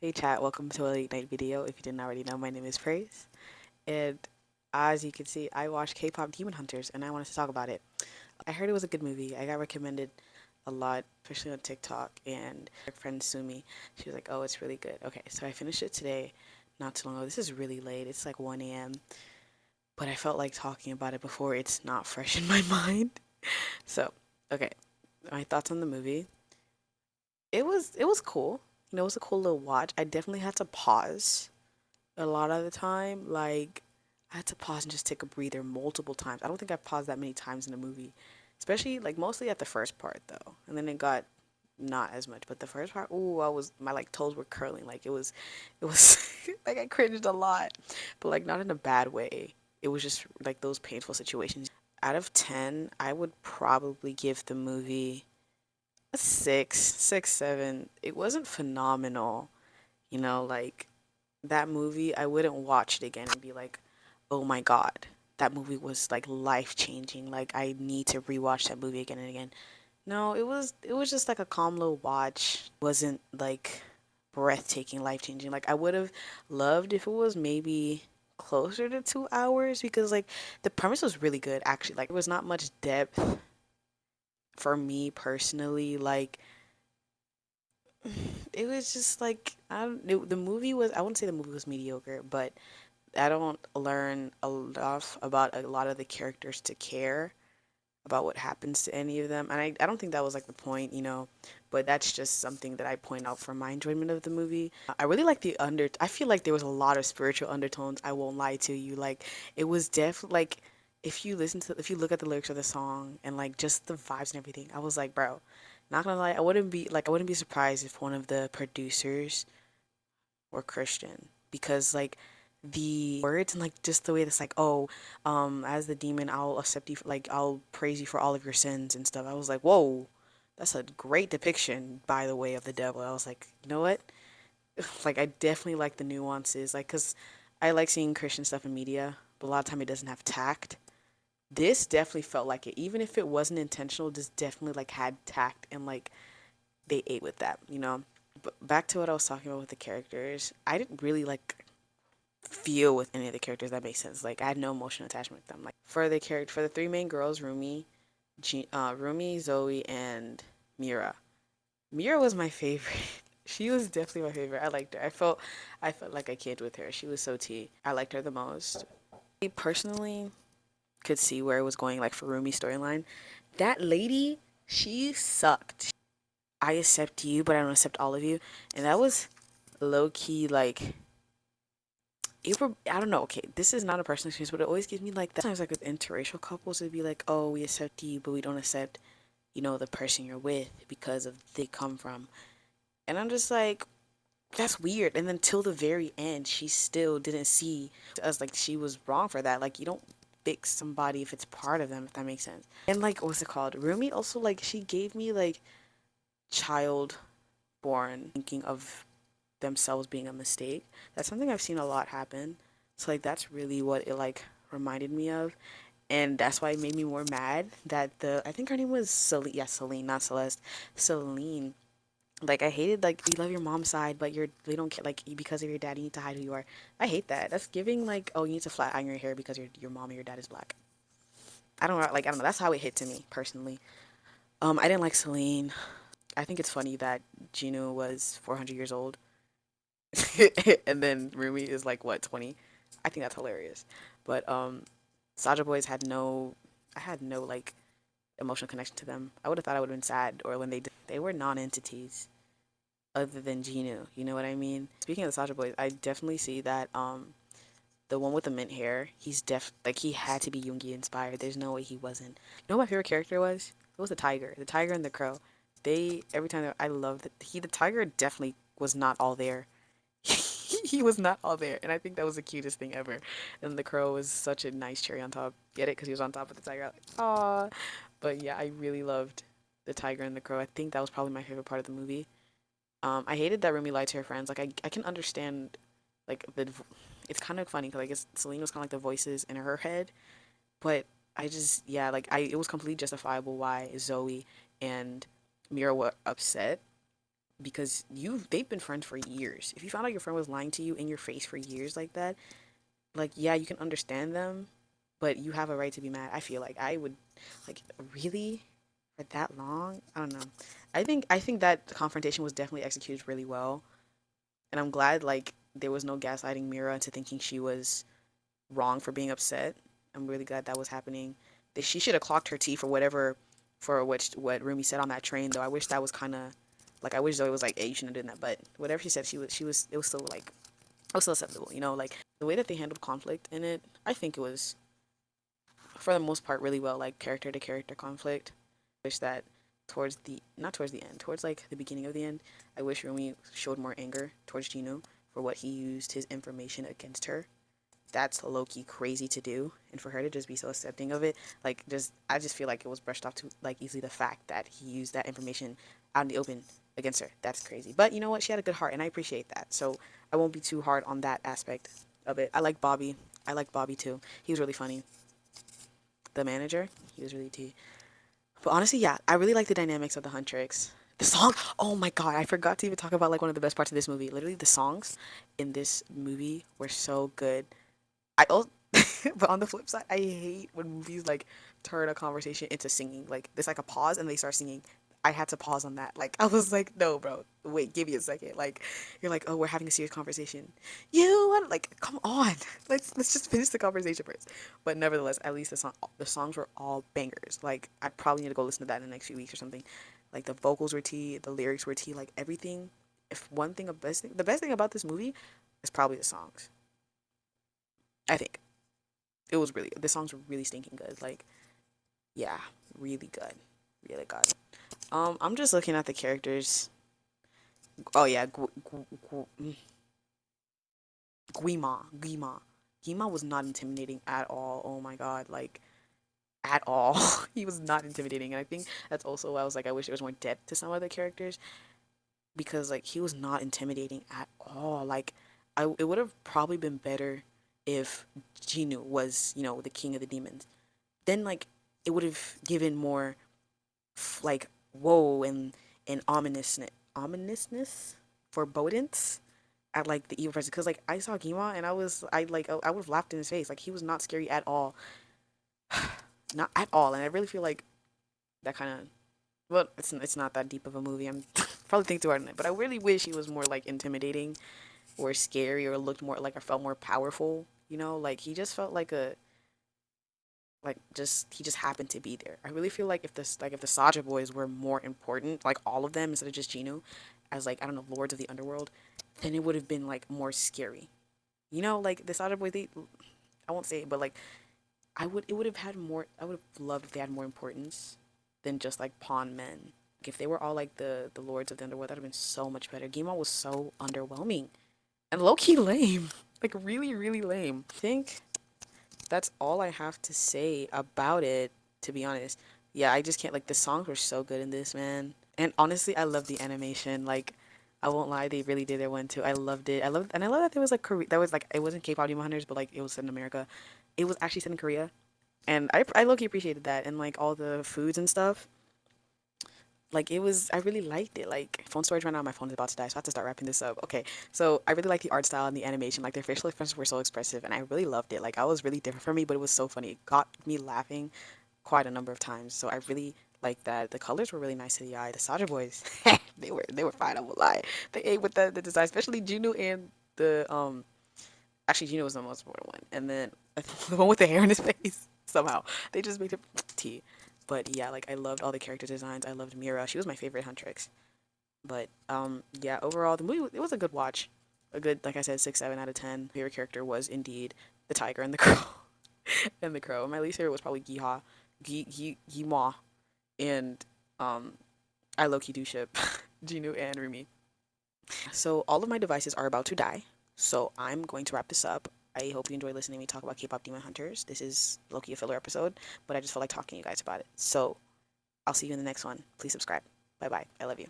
Hey chat, welcome to a late night video. If you didn't already know, my name is Praise. And as you can see, I watched K-pop Demon Hunters and I wanted to talk about it. I heard it was a good movie. I got recommended a lot, especially on TikTok, and my friend Sumi, she was like, oh, it's really good. Okay, so I finished it today, not too long ago. This is really late. It's like 1 a.m. But I felt like talking about it before it's not fresh in my mind. So, okay, my thoughts on the movie. It was cool. It was a cool little watch. I definitely had to pause a lot of the time. Like, I had to pause and just take a breather multiple times. I don't think I've paused that many times in a movie, especially like mostly at the first part though, and then it got not as much. But the first part, ooh, my like toes were curling. Like it was like I cringed a lot, but like not in a bad way. It was just like those painful situations. Out of 10, I would probably give the movie a 6, 7. It wasn't phenomenal, like that movie, I wouldn't watch it again and be like, oh my God, that movie was like life changing. Like I need to rewatch that movie again and again. No, it was just like a calm little watch. Wasn't like breathtaking, life changing. Like I would have loved if it was maybe closer to 2 hours because like the premise was really good actually. Like there was not much depth for me personally. Like it was just like the movie was, I wouldn't say the movie was mediocre, but I don't learn enough about a lot of the characters to care about what happens to any of them. And I don't think that was like the point, but that's just something that I point out for my enjoyment of the movie. I really like I feel like there was a lot of spiritual undertones. I won't lie to you. Like it was definitely like if you look at the lyrics of the song and like just the vibes and everything, I was like, bro, not gonna lie, I wouldn't be surprised if one of the producers were Christian because like the words and like just the way that's like, oh, as the demon I'll accept you, like I'll praise you for all of your sins and stuff. I was like, whoa, that's a great depiction, by the way, of the devil. I was like, you know what, like I definitely like the nuances, like because I like seeing Christian stuff in media, but a lot of time it doesn't have tact. This definitely felt like it, even if it wasn't intentional. This definitely like had tact and like they ate with that. But back to what I was talking about with the characters, I didn't really like feel with any of the characters. That makes sense. Like I had no emotional attachment with them. Like for the three main girls, Rumi, Zoe, and Mira. Mira was my favorite. She was definitely my favorite. I liked her. I felt like a kid with her. She was so tea. I liked her the most. I personally could see where it was going. Like for Rumi's storyline, that lady, she sucked. I accept you, but I don't accept all of you, and that was low key like I don't know. Okay, this is not a personal experience, but it always gives me like that. Sometimes, like with interracial couples, it'd be like, "Oh, we accept you, but we don't accept, the person you're with because of they come from." And I'm just like, that's weird. And then till the very end, she still didn't see us like she was wrong for that. Like you don't fix somebody if it's part of them, if that makes sense. And like, what's it called? Rumi also like she gave me like child born thinking of themselves being a mistake. That's something I've seen a lot happen. So like that's really what it like reminded me of. And that's why it made me more mad that I think her name was Celine, yeah, Celine, not Celeste. Celine. Like I hated like you love your mom's side, but they don't care like because of your dad you need to hide who you are. I hate that. That's giving like, oh, you need to flat iron your hair because your mom and your dad is black. I don't know, that's how it hit to me personally. I didn't like Celine. I think it's funny that Gino was 400 years old and then Rumi is like what, 20? I think that's hilarious. But Saja Boys I had no like emotional connection to them. I would have thought I would have been sad, or when they were non-entities other than Ginu. You know what I mean? Speaking of the Saja Boys, I definitely see that the one with the mint hair, like he had to be Yoongi inspired. There's no way he wasn't. You know what my favorite character was? It was the tiger and the crow. They every time I loved that the tiger definitely was not all there. He was not all there, and I think that was the cutest thing ever. And the crow was such a nice cherry on top. Get it? Because he was on top of the tiger. Like, aww. But yeah, I really loved the tiger and the crow. I think that was probably my favorite part of the movie. I hated that Rumi lied to her friends. Like I can understand, like it's kind of funny because I guess Celine was kind of like the voices in her head, but I just yeah, like it was completely justifiable why Zoe and Mira were upset. because they've been friends for years. If you found out your friend was lying to you in your face for years like that, like, yeah, you can understand them, but you have a right to be mad. I feel like I would, like, really, for that long? I don't know. I think that confrontation was definitely executed really well, and I'm glad like there was no gaslighting Mira into thinking she was wrong for being upset. I'm really glad that was happening. That she should have clocked her tea for whatever, for what Rumi said on that train. Though I wish that was kind of like, I wish Zoe was like, hey, you shouldn't have done that. But whatever she said, she was it was still like, it was still acceptable. You know, like the way that they handled conflict in it, I think it was for the most part really well, like character to character conflict. Wish that towards the not towards the end, towards like the beginning of the end, I wish Rumi showed more anger towards Gino for what he used his information against her. That's low-key crazy to do, and for her to just be so accepting of it, like, just I just feel like it was brushed off to like easily the fact that he used that information out in the open against her. That's crazy, but you know what, she had a good heart and I appreciate that, so I won't be too hard on that aspect of it. I like Bobby too. He was really funny. The manager, he was really tea. But honestly, yeah, I really like the dynamics of the Huntrix. The song, oh my god, I forgot to even talk about like one of the best parts of this movie. Literally, the songs in this movie were so good. I also, but on the flip side, I hate when movies like turn a conversation into singing. Like there's like a pause and they start singing. I had to pause on that. Like I was like, no, bro, wait, give me a second. Like you're like, oh, we're having a serious conversation. You want like, come on, let's just finish the conversation first. But nevertheless, at least the songs were all bangers. Like I probably need to go listen to that in the next few weeks or something. Like the vocals were tea, the lyrics were tea, like everything. If one thing, the best thing about this movie is probably the songs. I think it was really, the songs were really stinking good. Like, yeah, really good, really good. I'm just looking at the characters. Oh yeah, Guima was not intimidating at all. Oh my god, like at all. He was not intimidating, and I think that's also why I was like, I wish there was more depth to some of the characters, because like he was not intimidating at all. Like, it would have probably been better if Ginu was, the king of the demons. Then like it would have given more like whoa and ominousness, forebodance at like the evil person, because like I saw Gima and I would have laughed in his face. Like he was not scary at all. Not at all. And I really feel like that kind of, well, it's not that deep of a movie. I'm probably thinking too hard on it, but I really wish he was more like intimidating or scary, or looked more like, I felt more powerful, like he just felt like a, like, just he just happened to be there. I really feel like if the Saja boys were more important, like all of them instead of just Gino, as like, I don't know, lords of the underworld, then it would have been like more scary. Like the Saja boys, I won't say it, but like it would have had more. I would have loved if they had more importance than just like pawn men. Like if they were all like the lords of the underworld, that'd have been so much better. Gima was so underwhelming and low key lame, like really really lame. I think that's all I have to say about it, to be honest. Yeah, I just can't, like, the songs were so good in this, man. And honestly, I love the animation. Like, I won't lie, they really did their one too. I loved it. I love that there was like that was like, it wasn't K-pop Demon Hunters, but like it was set in America. It was actually set in Korea. And I low-key appreciated that, and like all the foods and stuff. Like it was, I really liked it. Like phone storage ran out, my phone is about to die, so I have to start wrapping this up. Okay, so I really like the art style and the animation. Like their facial expressions were so expressive, and I really loved it. Like I was really different from me, but it was so funny. It got me laughing quite a number of times. So I really like that. The colors were really nice to the eye. The Soldier Boys, they were fine. I won't lie. They ate with the design, especially Juno and the Actually, Juno was the most important one, and then the one with the hair in his face. Somehow they just made him tea. But yeah, like I loved all the character designs. I loved Mira. She was my favorite Huntrix. But yeah, overall the movie, it was a good watch. A good, like I said, 6, 7 out of 10. Favorite character was indeed the tiger and the crow. And the crow. My least favorite was probably Giha, Gima, and um I low key do ship Jinu and Rumi. So all of my devices are about to die. So I'm going to wrap this up. I hope you enjoy listening to me talk about K-pop Demon Hunters. This is low-key a filler episode, but I just felt like talking to you guys about it. So I'll see you in the next one. Please subscribe. Bye bye. I love you.